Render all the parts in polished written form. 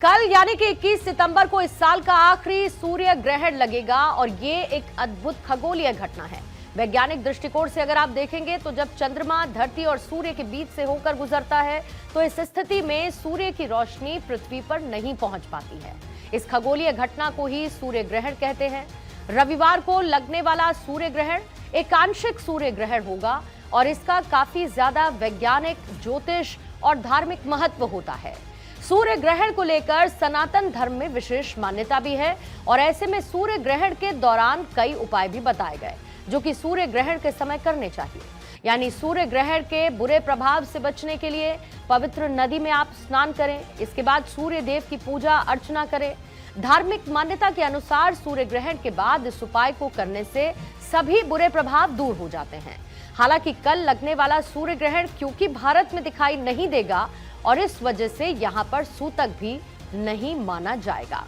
कल यानी कि 21 सितंबर को इस साल का आखिरी सूर्य ग्रहण लगेगा और ये एक अद्भुत खगोलीय घटना है। वैज्ञानिक दृष्टिकोण से अगर आप देखेंगे तो जब चंद्रमा धरती और सूर्य के बीच से होकर गुजरता है तो इस स्थिति में सूर्य की रोशनी पृथ्वी पर नहीं पहुंच पाती है। इस खगोलीय घटना को ही सूर्य ग्रहण कहते हैं। रविवार को लगने वाला सूर्य ग्रहण एक आंशिक सूर्य ग्रहण होगा और इसका काफी ज्यादा वैज्ञानिक, ज्योतिष और धार्मिक महत्व होता है। सूर्य ग्रहण को लेकर सनातन धर्म में विशेष मान्यता भी है और ऐसे में सूर्य ग्रहण के दौरान कई उपाय भी बताए गए जो कि सूर्य ग्रहण के समय करने चाहिए। यानी सूर्य ग्रहण के बुरे प्रभाव से बचने के लिए पवित्र नदी में आप स्नान करें, इसके बाद सूर्य देव की पूजा अर्चना करें। धार्मिक मान्यता के अनुसार सूर्य ग्रहण के बाद इस उपाय को करने से सभी बुरे प्रभाव दूर हो जाते हैं। हालांकि कल लगने वाला सूर्य ग्रहण क्योंकि भारत में दिखाई नहीं देगा और इस वजह से यहां पर सूतक भी नहीं माना जाएगा।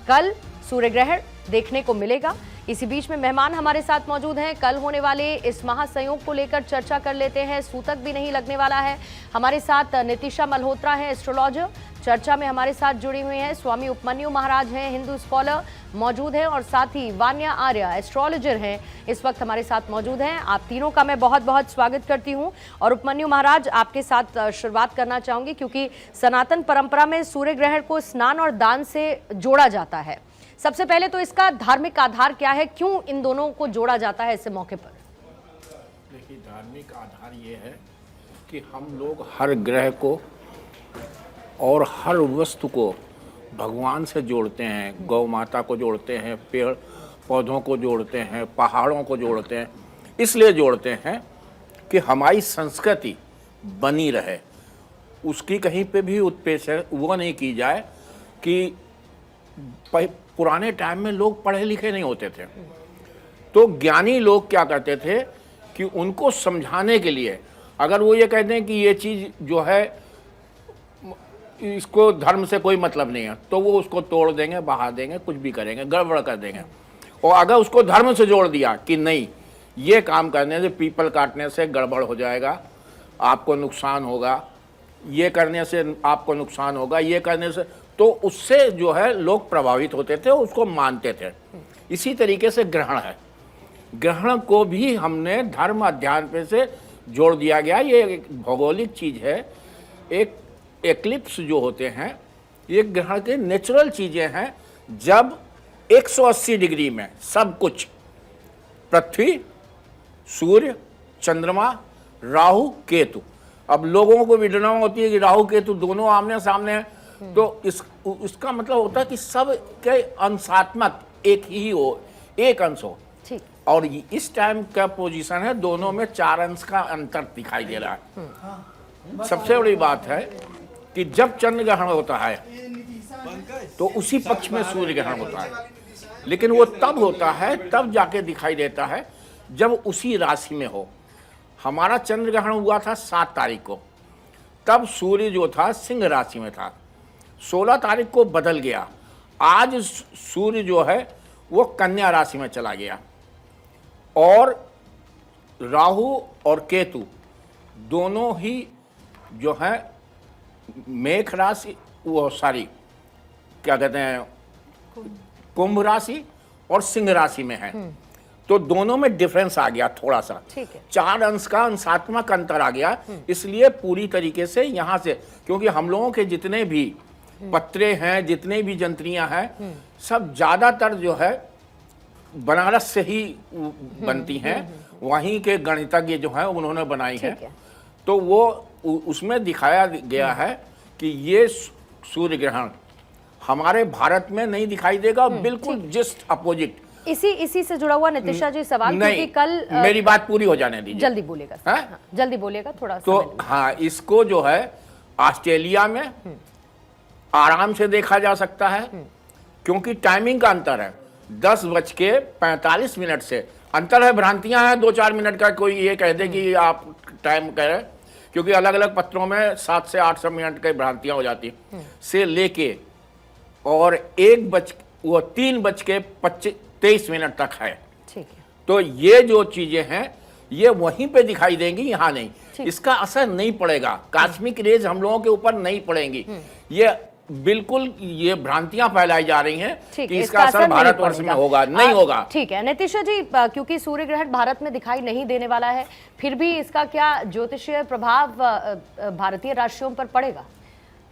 कल सूर्य ग्रहण देखने को मिलेगा। इसी बीच में मेहमान हमारे साथ मौजूद हैं। कल होने वाले इस महासंयोग को लेकर चर्चा कर लेते हैं। सूतक भी नहीं लगने वाला है। हमारे साथ नितिशा मल्होत्रा है, एस्ट्रोलॉजर, चर्चा में हमारे साथ जुड़ी हुई हैं। स्वामी उपमन्यु महाराज हैं, हिंदू स्कॉलर मौजूद हैं और साथ ही वान्या आर्य एस्ट्रोलॉजर हैं, इस वक्त हमारे साथ मौजूद हैं। आप तीनों का मैं बहुत बहुत स्वागत करती हूं। और उपमन्यु महाराज, आपके साथ शुरुआत करना चाहूंगी क्योंकि सनातन परंपरा में सूर्य ग्रहण को स्नान और दान से जोड़ा जाता है। सबसे पहले तो इसका धार्मिक आधार क्या है, क्यों इन दोनों को जोड़ा जाता है इस मौके पर? देखिए, धार्मिक आधार ये है कि हम लोग हर ग्रह को और हर वस्तु को भगवान से जोड़ते हैं। गौ माता को जोड़ते हैं, पेड़ पौधों को जोड़ते हैं, पहाड़ों को जोड़ते हैं। इसलिए जोड़ते हैं कि हमारी संस्कृति बनी रहे, उसकी कहीं पे भी उत्प्रेक्षण वो नहीं की जाए कि पुराने टाइम में लोग पढ़े लिखे नहीं होते थे तो ज्ञानी लोग क्या करते थे कि उनको समझाने के लिए अगर वो ये कहते हैं कि ये चीज़ जो है इसको धर्म से कोई मतलब नहीं है तो वो उसको तोड़ देंगे, बहा देंगे, कुछ भी करेंगे, गड़बड़ कर देंगे। और अगर उसको धर्म से जोड़ दिया कि नहीं, ये काम करने से, पीपल काटने से गड़बड़ हो जाएगा, आपको नुकसान होगा, ये करने से आपको नुकसान होगा, ये करने से, तो उससे जो है लोग प्रभावित होते थे, उसको मानते थे। इसी तरीके से ग्रहण है। ग्रहण को भी हमने धर्म अध्यात्म पे से जोड़ दिया गया। ये एक भौगोलिक चीज़ है। एक एक्लिप्स जो होते हैं ये ग्रहण के नेचुरल चीज़ें हैं। जब 180 डिग्री में सब कुछ, पृथ्वी, सूर्य, चंद्रमा, राहु, केतु, अब लोगों को विडंबना होती है कि राहु केतु दोनों आमने सामने हैं, तो इसका मतलब होता है कि सब के अंशात्मक एक ही हो, एक अंश हो। और इस टाइम का पोजीशन है, दोनों में 4 अंश का अंतर दिखाई दे रहा है। सबसे बड़ी बात है कि जब चंद्र ग्रहण होता है तो उसी पक्ष में सूर्य ग्रहण होता है, लेकिन वो तब होता है, तब जाके दिखाई देता है जब उसी राशि में हो। हमारा चंद्र ग्रहण हुआ था 7 तारीख को, तब सूर्य जो था सिंह राशि में था। 16 तारीख को बदल गया, आज सूर्य जो है वो कन्या राशि में चला गया। और राहु और केतु दोनों ही जो है मेष राशि, वो सॉरी क्या कहते हैं, कुंभ राशि और सिंह राशि में है। तो दोनों में डिफरेंस आ गया थोड़ा सा, 4 अंश का अंशात्मक अंतर आ गया। इसलिए पूरी तरीके से यहाँ से, क्योंकि हम लोगों के जितने भी पत्रे हैं, जितने भी जंत्रियां हैं, सब ज्यादातर जो है बनारस से ही बनती हैं। वहीं के गणितज्ञ जो हैं उन्होंने बनाई है। तो वो उसमें दिखाया गया है कि ये सूर्य ग्रहण हमारे भारत में नहीं दिखाई देगा, बिल्कुल जस्ट अपोजिट। इसी से जुड़ा हुआ नितिशा जी सवाल, क्योंकि कल मेरी बात पूरी हो जाने दीजिए। जल्दी बोलेगा। हाँ, जल्दी बोलेगा थोड़ा। तो हाँ, इसको जो है ऑस्ट्रेलिया में आराम से देखा जा सकता है, क्योंकि टाइमिंग का अंतर है। 10:45 से अंतर है। भ्रांतियां हैं 2-4 मिनट का, कोई ये कह दे कि आप टाइम कह रहे हैं, क्योंकि अलग अलग पत्रों में 7 से 8 मिनट की भ्रांतियां हो जाती हैं से लेके, और 3:23 तक है। तो ये जो चीजें हैं ये वहीं पे दिखाई देंगी, यहाँ नहीं। इसका असर नहीं पड़ेगा, कॉस्मिक रेज हम लोगों के ऊपर नहीं पड़ेंगी। ये बिल्कुल ये भ्रांतियां फैलाई जा रही हैं ठीक कि है, इसका असर नहीं भारतवर्ष में पड़ेगा। होगा, नहीं होगा। ठीक है नितिशा जी, क्योंकि सूर्य ग्रहण भारत में दिखाई नहीं देने वाला है, फिर भी इसका क्या ज्योतिषीय प्रभाव भारतीय राशियों पर पड़ेगा?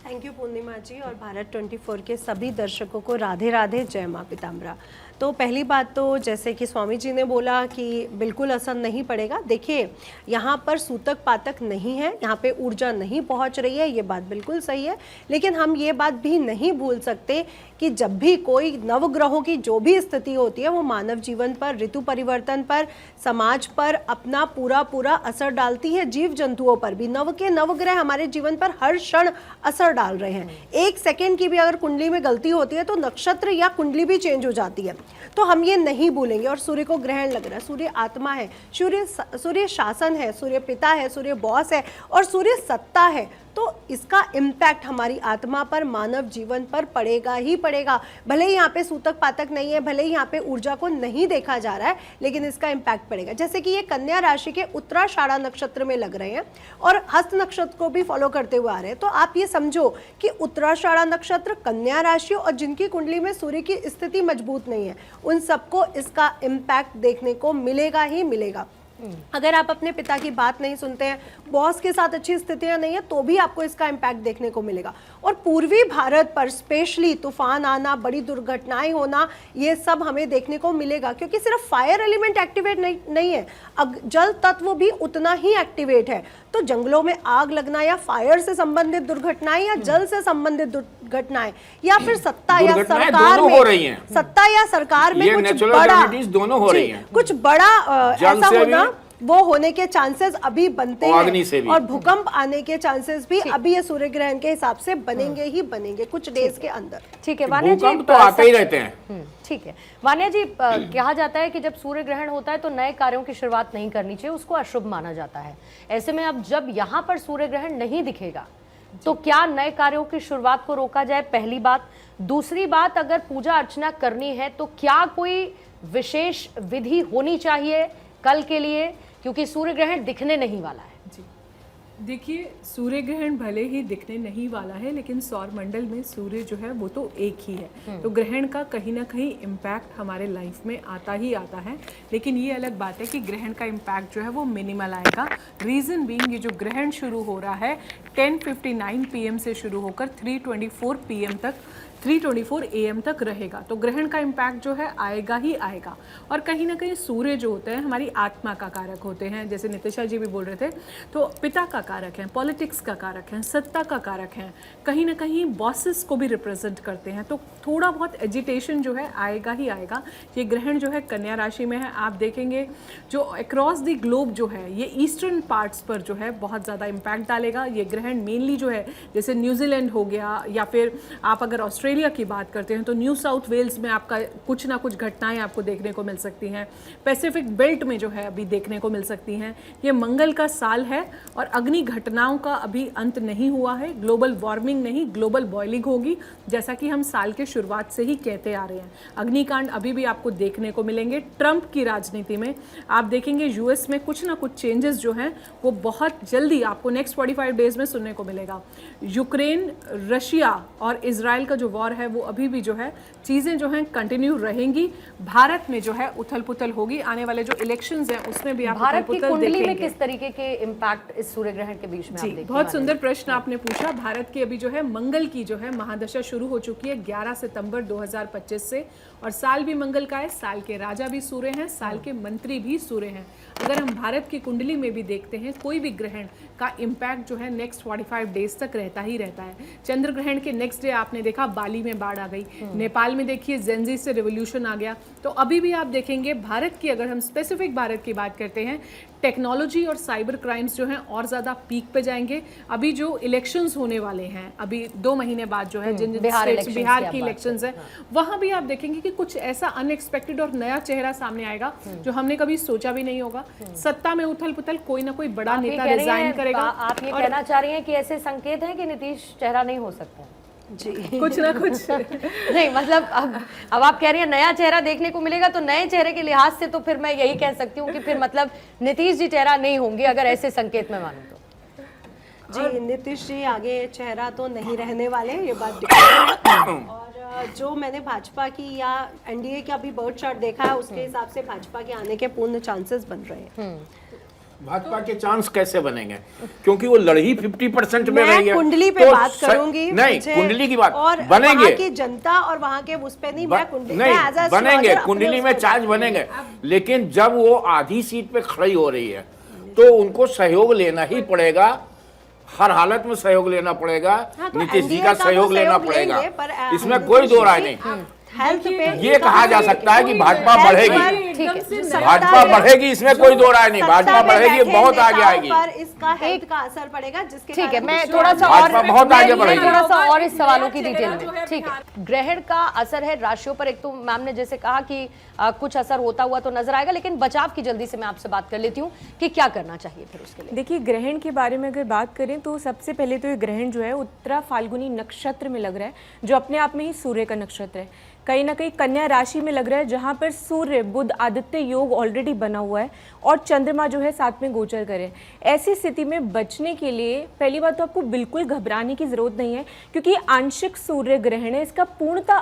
थैंक यू पूर्णिमा जी, और भारत 24 के सभी दर्शकों को राधे राधे, जय माँ पीताम्बरा। तो पहली बात तो जैसे कि स्वामी जी ने बोला कि बिल्कुल असर नहीं पड़ेगा। देखिए यहाँ पर सूतक पातक नहीं है, यहाँ पे ऊर्जा नहीं पहुँच रही है, ये बात बिल्कुल सही है। लेकिन हम ये बात भी नहीं भूल सकते कि जब भी कोई नवग्रहों की जो भी स्थिति होती है वो मानव जीवन पर, ऋतु परिवर्तन पर, समाज पर अपना पूरा असर डालती है। जीव जंतुओं पर भी नव के नवग्रह हमारे जीवन पर हर क्षण असर डाल रहे हैं। एक सेकेंड की भी अगर कुंडली में गलती होती है तो नक्षत्र या कुंडली भी चेंज हो जाती है। तो हम ये नहीं भूलेंगे। और सूर्य को ग्रहण लग रहा है, सूर्य आत्मा है, सूर्य शासन है, सूर्य पिता है, सूर्य बॉस है और सूर्य सत्ता है। तो इसका इम्पैक्ट हमारी आत्मा पर, मानव जीवन पर पड़ेगा ही पड़ेगा। भले ही यहाँ पे सूतक पातक नहीं है, भले ही यहाँ पे ऊर्जा को नहीं देखा जा रहा है, लेकिन इसका इम्पैक्ट पड़ेगा। जैसे कि ये कन्या राशि के उत्तराषाढ़ा नक्षत्र में लग रहे हैं और हस्त नक्षत्र को भी फॉलो करते हुए आ रहे हैं। तो आप ये समझो कि उत्तराषाढ़ा नक्षत्र, कन्या राशि और जिनकी कुंडली में सूर्य की स्थिति मजबूत नहीं है, उन सबको इसका इम्पैक्ट देखने को मिलेगा ही मिलेगा। अगर आप अपने पिता की बात नहीं सुनते हैं, बॉस के साथ अच्छी स्थितियां नहीं है, तो भी आपको इसका इम्पैक्ट देखने को मिलेगा। और पूर्वी भारत पर स्पेशली तूफान आना, बड़ी दुर्घटनाएं होना, ये सब हमें देखने को मिलेगा। क्योंकि सिर्फ फायर एलिमेंट एक्टिवेट नहीं है, जल तत्व भी उतना ही एक्टिवेट है। तो जंगलों में आग लगना या फायर से संबंधित दुर्घटनाएं या जल से संबंधित दुर्घटनाएं या फिर सत्ता या सरकार में, सत्ता या सरकार में कुछ बड़ा, दोनों हो रही हैं। कुछ बड़ा ऐसा होना, वो होने के चांसेस अभी बनते हैं। और भूकंप आने के चांसेस भी अभी ये सूर्य ग्रहण के हिसाब से बनेंगे ही बनेंगे कुछ डेज के अंदर। ठीक है वान्या जी, भूकंप तो आते ही रहते हैं। ठीक है वान्या जी, कहा जाता है कि जब सूर्य ग्रहण होता है तो नए कार्यों की शुरुआत नहीं करनी चाहिए, उसको अशुभ माना जाता है। ऐसे में अब जब यहाँ पर सूर्य ग्रहण नहीं दिखेगा तो क्या नए कार्यों की शुरुआत को रोका जाए? पहली बात। दूसरी बात, अगर पूजा अर्चना करनी है तो क्या कोई विशेष विधि होनी चाहिए कल के लिए, क्योंकि सूर्य ग्रहण दिखने नहीं वाला है? जी देखिए, सूर्य ग्रहण भले ही दिखने नहीं वाला है, लेकिन सौर मंडल में सूर्य जो है वो तो एक ही है। तो ग्रहण का कहीं ना कहीं इम्पैक्ट हमारे लाइफ में आता ही आता है। लेकिन ये अलग बात है कि ग्रहण का इम्पैक्ट जो है वो मिनिमल आएगा। रीज़न बीइंग, ये जो ग्रहण शुरू हो रहा है 10:59 PM से शुरू होकर 3:24 PM तक, 3:24 AM तक रहेगा। तो ग्रहण का इम्पैक्ट जो है आएगा ही आएगा। और कहीं ना कहीं सूर्य जो होते हैं हमारी आत्मा का कारक होते हैं, जैसे नितिशा जी भी बोल रहे थे। तो पिता का कारक हैं, पॉलिटिक्स का कारक हैं, सत्ता का कारक हैं, कहीं ना कहीं बॉसेस को भी रिप्रेजेंट करते हैं। तो थोड़ा बहुत एजिटेशन जो है आएगा ही आएगा। ये ग्रहण जो है कन्या राशि में है, आप देखेंगे जो अक्रॉस द ग्लोब जो है ये ईस्टर्न पार्ट्स पर जो है बहुत ज़्यादा इम्पैक्ट डालेगा। ये ग्रहण मेनली जो है जैसे न्यूजीलैंड हो गया, या फिर आप अगर ऑस्ट्रेलिया की बात करते हैं तो न्यू साउथ वेल्स में आपका कुछ ना कुछ घटनाएं आपको देखने को मिल सकती हैं। पैसिफिक बेल्ट में जो है अभी देखने को मिल सकती हैं। ये मंगल का साल है और अग्नि घटनाओं का अभी अंत नहीं हुआ है। ग्लोबल वार्मिंग नहीं, ग्लोबल बॉइलिंग होगी, जैसा कि हम साल के शुरुआत से ही कहते आ रहे हैं। अग्निकांड अभी भी आपको देखने को मिलेंगे। ट्रंप की राजनीति में आप देखेंगे यूएस में कुछ ना कुछ चेंजेस जो हैं वो बहुत जल्दी आपको नेक्स्ट 45 डेज में सुनने को मिलेगा। यूक्रेन, रशिया और इजराइल का जो वॉर है वो अभी भी जो है चीज़ें जो हैं कंटिन्यू रहेंगी। भारत में जो है उथल पुथल होगी। आने वाले जो इलेक्शंस हैं उसमें भी आप भारत की कुंडली में किस तरीके के इम्पैक्ट इस सूर्य ग्रहण के बीच में आप देखने बहुत सुंदर प्रश्न आपने पूछा। भारत की अभी जो है मंगल की जो है महादशा शुरू हो चुकी है 11 सितंबर 2025 से, और साल भी मंगल का है। साल के राजा भी सूर्य हैं, साल के मंत्री भी सूर्य हैं। अगर हम भारत की कुंडली में भी देखते हैं कोई भी ग्रहण का इम्पैक्ट जो है नेक्स्ट 45 डेज तक रहता ही रहता है। चंद्र ग्रहण के नेक्स्ट डे आपने देखा बाली में बाढ़ आ गई, नेपाल में देखिए जेंजी से रिवोल्यूशन आ गया। तो अभी भी आप देखेंगे भारत की, अगर हम स्पेसिफिक भारत की बात करते हैं, टेक्नोलॉजी और साइबर क्राइम्स जो हैं और ज़्यादा पीक पे जाएंगे। अभी जो इलेक्शंस होने वाले हैं अभी 2 महीने बाद जो है जिन स्टेट्स बिहार की इलेक्शंस है, वहाँ भी आप देखेंगे कि कुछ ऐसा अनएक्सपेक्टेड और नया चेहरा सामने आएगा जो हमने कभी सोचा भी नहीं होगा। सत्ता में उथल पुथल, कोई ना कोई बड़ा नेता रिजाइन करेगा। आप ये कहना चाह रही हैं कि ऐसे संकेत हैं कि नीतीश चेहरा नहीं हो सकता? जी कुछ ना कुछ नहीं, मतलब अब आप कह रही हैं नया चेहरा देखने को मिलेगा, तो नए चेहरे के लिहाज से तो फिर मैं यही कह सकती हूँ कि फिर मतलब नीतीश जी चेहरा नहीं होंगे अगर ऐसे संकेत में मानूं तो। जी नीतीश जी आगे चेहरा तो नहीं रहने वाले, ये बात दिख है। और जो मैंने भाजपा की या एनडीए का भी बर्ड चार्ट देखा है, उसके हिसाब से भाजपा के आने के पूर्ण चांसेस बन रहे हैं। भाजपा के चांस कैसे बनेंगे, क्योंकि वो लड़ही 50% में रही है। मैं कुंडली पे तो बात करूंगी, नहीं मुझे कुंडली की बात और बनेंगे, वहाँ की जनता और वहाँ के उस पे नहीं, मैं कुंडली नहीं मैं as a बनेंगे, astrologer कुंडली अपने में उस पे चार्ज बनेंगे, लेकिन जब वो आधी सीट पे खड़ी हो रही है तो उनको सहयोग लेना ही पड़ेगा, हर हालत में सहयोग लेना पड़ेगा। हाँ, तो नीतीश जी NDA का का सहयोग तो लेना सहयोग पड़ेगा, लेंगे, पर इसमें कोई दो राय नहीं। हेल्थ पे ये कहा जा सकता है कि भाजपा हेल्थ बढ़ेगी, पर ठीक है, जो भाजपा सत्ता बढ़ेगी, इसमें कोई दो राय नहीं, सत्ता भाजपा में बढ़ेगी, बैठे बहुत आगे नेताओं आएगी। पर इसका हेल्थ का असर पड़ेगा, जिसके ठीक है, कारण मैं कुछ थोड़ा सा लोग- और बहुत आगे बढ़ेगी। थोड़ा सा और इस सवालों की चेहरा डिटेल जो में, है ठीक है। बिहार- ग्रहण का असर है राशियों पर, एक तो मैम ने जैसे कहा कि कुछ असर होता हुआ तो नजर आएगा, लेकिन बचाव की जल्दी से मैं आपसे बात कर लेती हूँ कि क्या करना चाहिए फिर उसके लिए। देखिए, ग्रहण के बारे में अगर बात करें तो सबसे पहले तो ये ग्रहण जो है उत्तरा फाल्गुनी नक्षत्र में लग रहा है, जो अपने आप में ही सूर्य का नक्षत्र है। कहीं ना कहीं कन्या राशि में लग रहा है, जहाँ पर सूर्य बुध आदित्य योग ऑलरेडी बना हुआ है और चंद्रमा जो है साथ में गोचर करे। ऐसी स्थिति में बचने के लिए पहली बात तो आपको बिल्कुल घबराने की ज़रूरत नहीं है, क्योंकि आंशिक सूर्य ग्रहण है, इसका पूर्णतः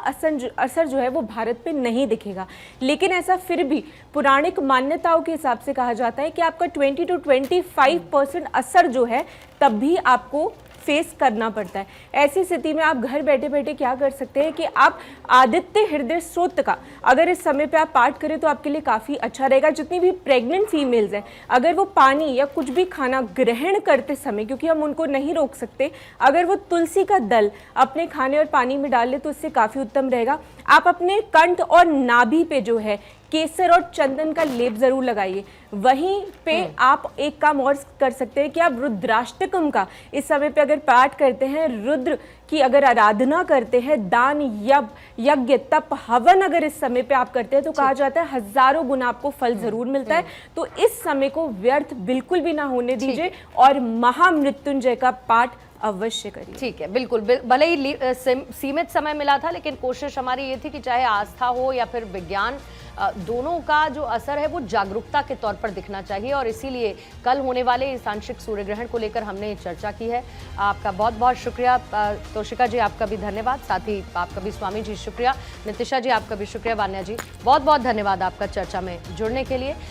असर जो है वो भारत पे नहीं दिखेगा। लेकिन ऐसा फिर भी पौराणिक मान्यताओं के हिसाब से कहा जाता है कि आपका 20 to 25% असर जो है तब भी आपको फेस करना पड़ता है। ऐसी स्थिति में आप घर बैठे बैठे क्या कर सकते हैं कि आप आदित्य हृदय स्तोत्र का अगर इस समय पे आप पाठ करें तो आपके लिए काफ़ी अच्छा रहेगा। जितनी भी प्रेग्नेंट फीमेल्स हैं, अगर वो पानी या कुछ भी खाना ग्रहण करते समय, क्योंकि हम उनको नहीं रोक सकते, अगर वो तुलसी का दल अपने खाने और पानी में डाल ले तो इससे काफ़ी उत्तम रहेगा। आप अपने कंठ और नाभि पे जो है केसर और चंदन का लेप जरूर लगाइए। वहीं पे आप एक काम और कर सकते हैं कि आप रुद्राष्टकम का इस समय पे अगर पाठ करते हैं, रुद्र की अगर आराधना करते हैं, दान यज्ञ तप हवन अगर इस समय पे आप करते हैं तो कहा जाता है हजारों गुना आपको फल जरूर मिलता है। तो इस समय को व्यर्थ बिल्कुल भी ना होने दीजिए और महामृत्युंजय का पाठ अवश्य करिए। ठीक है, बिल्कुल भले ही सीमित समय मिला था, लेकिन कोशिश हमारी ये थी कि चाहे आस्था हो या फिर विज्ञान, दोनों का जो असर है वो जागरूकता के तौर पर दिखना चाहिए, और इसीलिए कल होने वाले इस आंशिक सूर्य ग्रहण को लेकर हमने चर्चा की है। आपका बहुत बहुत शुक्रिया तोशिका जी, आपका भी धन्यवाद, साथ ही आपका भी स्वामी जी शुक्रिया, नितिशा जी आपका भी शुक्रिया, वान्या जी बहुत बहुत धन्यवाद आपका चर्चा में जुड़ने के लिए।